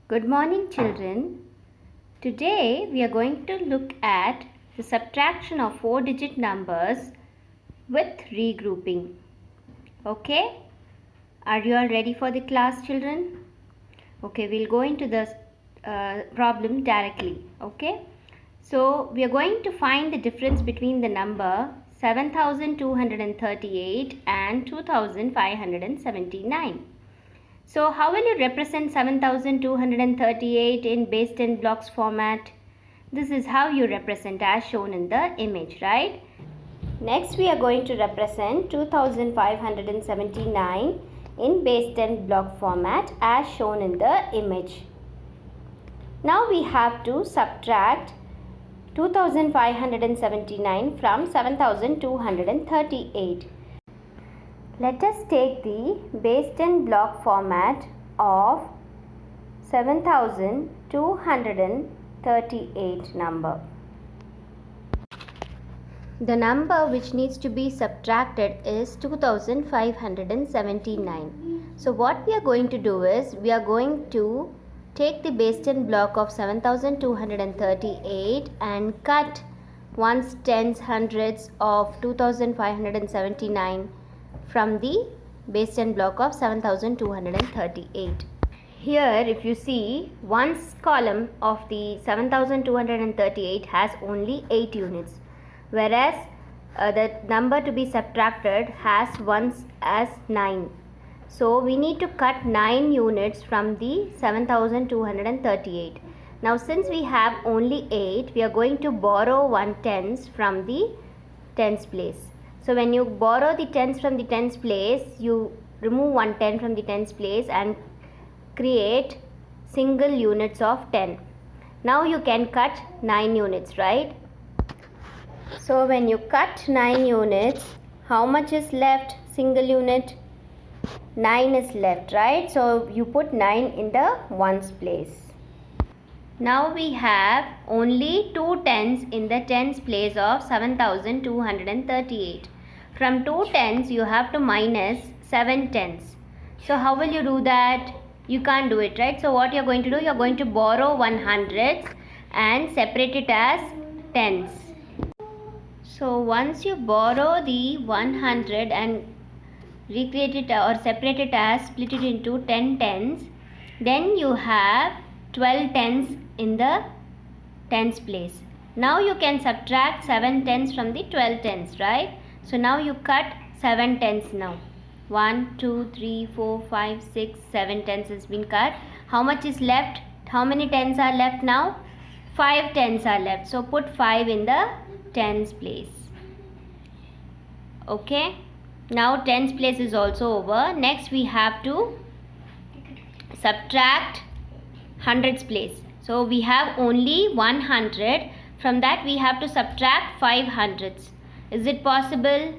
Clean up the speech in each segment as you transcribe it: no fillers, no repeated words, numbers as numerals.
Good morning, children. Today we are going to look at the subtraction of 4-digit numbers with regrouping. Okay? Are you all ready for the class, children? Okay, we'll go into the problem directly. Okay? So we are going to find the difference between the number 7238 and 2579. So how will you represent 7238 in base 10 blocks format? This is how you represent as shown in the image, right? Next we are going to represent 2579 in base 10 block format as shown in the image. Now we have to subtract 2579 from 7238. Let us take the base 10 block format of 7238 number. The number which needs to be subtracted is 2579. So what we are going to do is we are going to take the base 10 block of 7238 and cut ones, tens, hundreds of 2579 from the base 10 block of 7238. Here if you see, ones column of the 7238 has only 8 units, whereas the number to be subtracted has ones as 9. So we need to cut 9 units from the 7238. Now since we have only 8, we are going to borrow 1 tens from the tens place. So when you borrow the tens from the tens place, you remove 1 10 from the tens place and create single units of 10. Now you can cut 9 units, right? So when you cut 9 units, how much is left? Single unit? 9 is left, right? So you put 9 in the ones place. Now we have only 2 tens in the tens place of 7238. From 2 tens you have to minus 7 tens. So how will you do that? You can't do it, right? So what you are going to do? You are going to borrow 100 and separate it as tens. So once you borrow the 100 and recreate it or separate it as split it into 10 tens, then you have 12 tens in the tens place. Now you can subtract 7 tens from the 12 tens, right? So now you cut 7 tens now. 1, 2, 3, 4, 5, 6, 7 tens has been cut. How much is left? How many tens are left now? 5 tens are left. So put 5 in the tens place. Okay. Now tens place is also over. Next we have to subtract hundreds place. So we have only 100. From that we have to subtract 5 hundreds. Is it possible?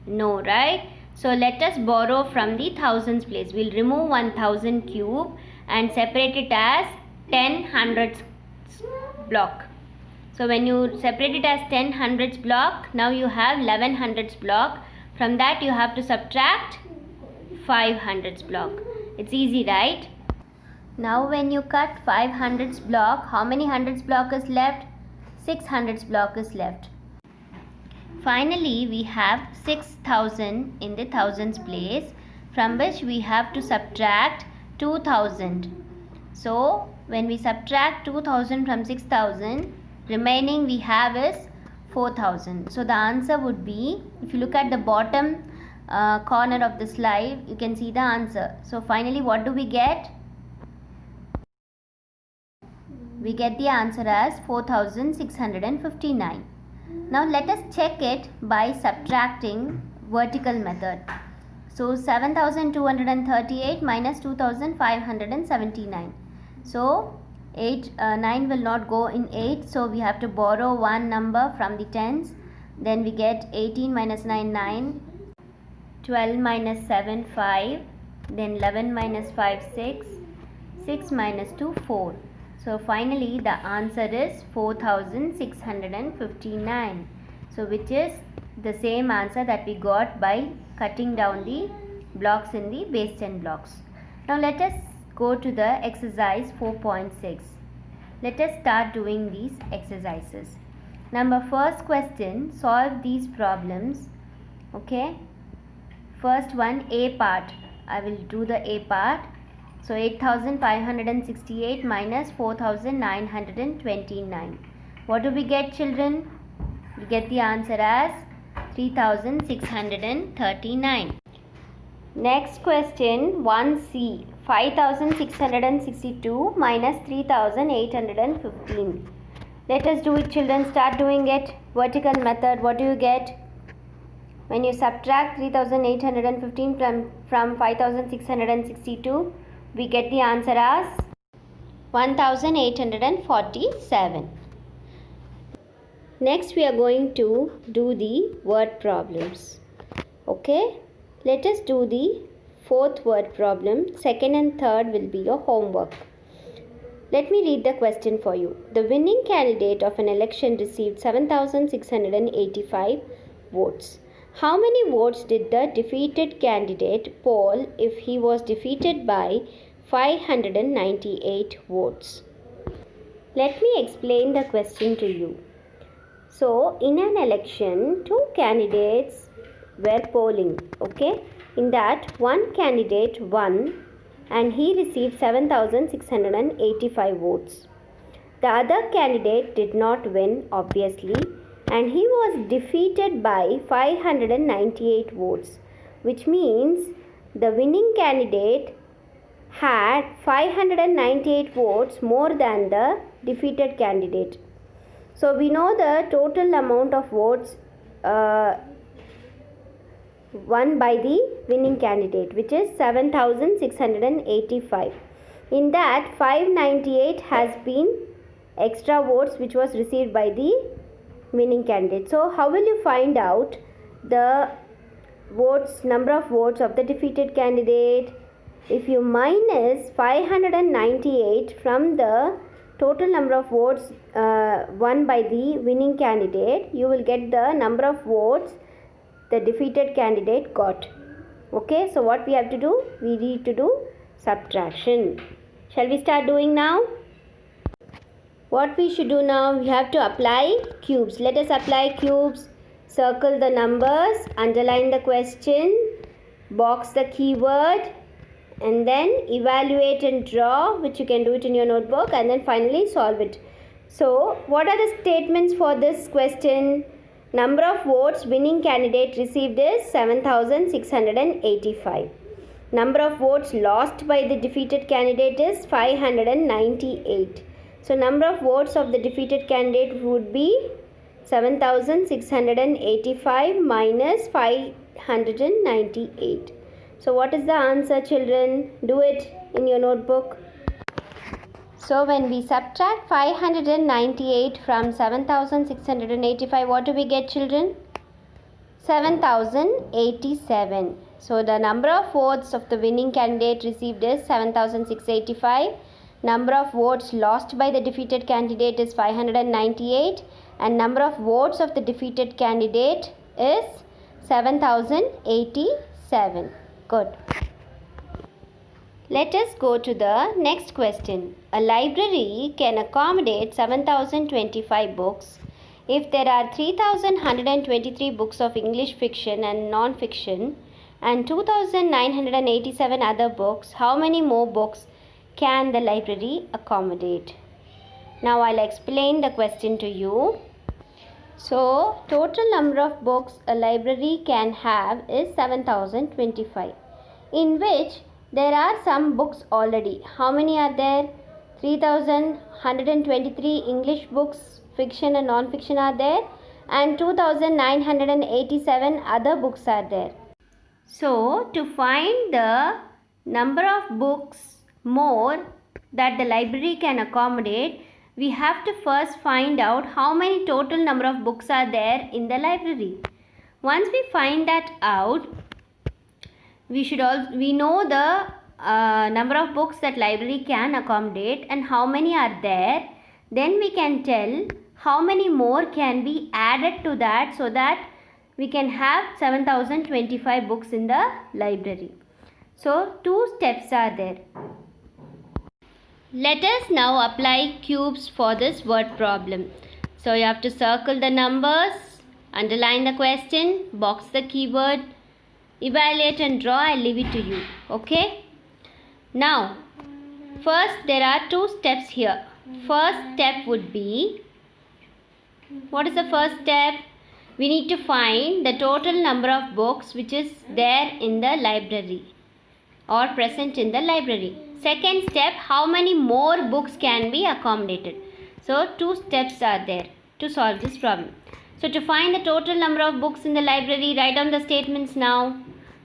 No, right? So let us borrow from the thousands place. We'll remove 1000 cube and separate it as 10 hundreds block. So when you separate it as 10 hundreds block, now you have 11 hundreds block. From that you have to subtract 5 hundreds block. It's easy, right? Now when you cut 5 hundreds block, how many hundreds block is left? 6 hundreds block is left. Finally we have 6000 in the thousands place, from which we have to subtract 2000. So when we subtract 2000 from 6000, remaining we have is 4000. So the answer would be, if you look at the bottom corner of the slide, you can see the answer. So finally what do we get? We get the answer as 4659. Now let us check it by subtracting vertical method. So 7238 minus 2579. So 9 will not go in 8. So we have to borrow one number from the tens. Then we get 18 minus 9, 9. 12 minus 7, 5. Then 11 minus 5, 6. 6 minus 2, 4. So finally the answer is 4659. So which is the same answer that we got by cutting down the blocks in the base 10 blocks. Now let us go to the exercise 4.6. Let us start doing these exercises. First question, solve these problems. Okay. First one, A part. I will do the A part. So 8568 minus 4929. What do we get, children? We get the answer as 3639. Next question, 1C. 5662 minus 3815. Let us do it, children. Start doing it. Vertical method. What do you get? When you subtract 3815 from 5662, we get the answer as 1847. Next, we are going to do the word problems. Okay, let us do the fourth word problem. Second and third will be your homework. Let me read the question for you. The winning candidate of an election received 7,685 votes. How many votes did the defeated candidate poll if he was defeated by 598 votes? Let me explain the question to you. So, in an election, two candidates were polling. Okay, in that one candidate won and he received 7,685 votes. The other candidate did not win, obviously, and he was defeated by 598 votes, which means the winning candidate had 598 votes more than the defeated candidate. So we know the total amount of votes won by the winning candidate, which is 7,685. In that, 598 has been extra votes which was received by the winning candidate. So how will you find out the number of votes of the defeated candidate? If you minus 598 from the total number of votes won by the winning candidate, you will get the number of votes the defeated candidate got. Okay, so what we have to do? We need to do subtraction. Shall we start doing now? What we should do now, we have to apply cubes. Let us apply cubes. Circle the numbers, underline the question, box the keyword, and then evaluate and draw, which you can do it in your notebook, and then finally solve it. So, what are the statements for this question? Number of votes winning candidate received is 7,685. Number of votes lost by the defeated candidate is 598. So, number of votes of the defeated candidate would be 7,685 minus 598. So, what is the answer, children? Do it in your notebook. So, when we subtract 598 from 7,685, what do we get, children? 7,087. So, the number of votes of the winning candidate received is 7,685. Number of votes lost by the defeated candidate is 598. And number of votes of the defeated candidate is 7,087. Good. Let us go to the next question. A library can accommodate 7,025 books. If there are 3,123 books of English fiction and non-fiction and 2,987 other books, how many more books can the library accommodate? Now I'll explain the question to you. So, total number of books a library can have is 7,025, in which there are some books already. How many are there? 3,123 English books, fiction and non-fiction are there, and 2,987 other books are there. So, to find the number of books more that the library can accommodate, we have to first find out how many total number of books are there in the library. Once we find that out, we know the number of books that library can accommodate and how many are there. Then we can tell how many more can be added to that so that we can have 7,025 books in the library. So, two steps are there. Let us now apply cubes for this word problem. So you have to circle the numbers, underline the question, box the keyword, evaluate and draw. I'll leave it to you. Okay? Now, first there are two steps here. First step would be, what is the first step? We need to find the total number of books which is there in the library or present in the library. Second step, how many more books can be accommodated. So two steps are there to solve this problem. So to find the total number of books in the library, write down the statements now.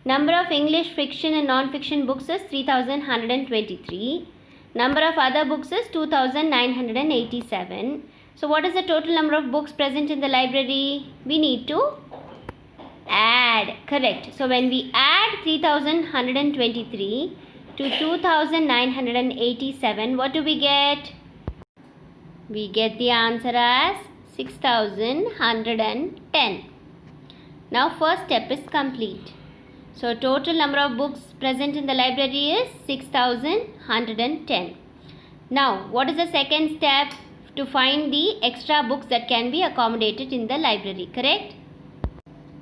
Number of English fiction and non-fiction books is 3123. Number of other books is 2987. So what is the total number of books present in the library? We need to add. Correct. So when we add 3123 to 2987, what do we get? We get the answer as 6110. Now first step is complete. So total number of books present in the library is 6110. Now what is the second step? To find the extra books that can be accommodated in the library, correct?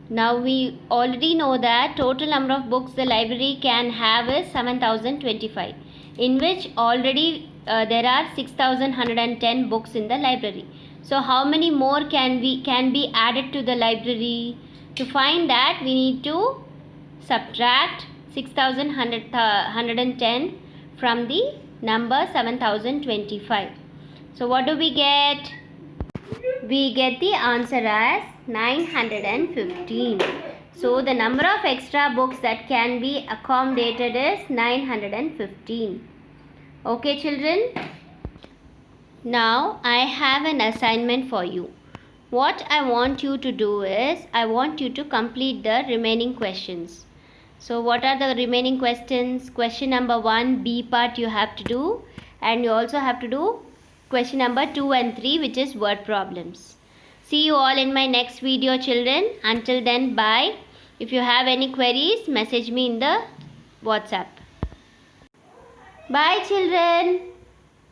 Now we already know that total number of books the library can have is 7025, in which already there are 6110 books in the library. So how many more can be added to the library? To find that, we need to subtract 6110 from the number 7025. So what do we get? We get the answer as 915. So the number of extra books that can be accommodated is 915. Okay children? Now I have an assignment for you. What I want you to do is, I want you to complete the remaining questions. So what are the remaining questions? Question number 1, B part you have to do, and you also have to do question number 2 and 3, which is word problems. See you all in my next video children. Until then, bye. If you have any queries, message me in the WhatsApp. Bye children.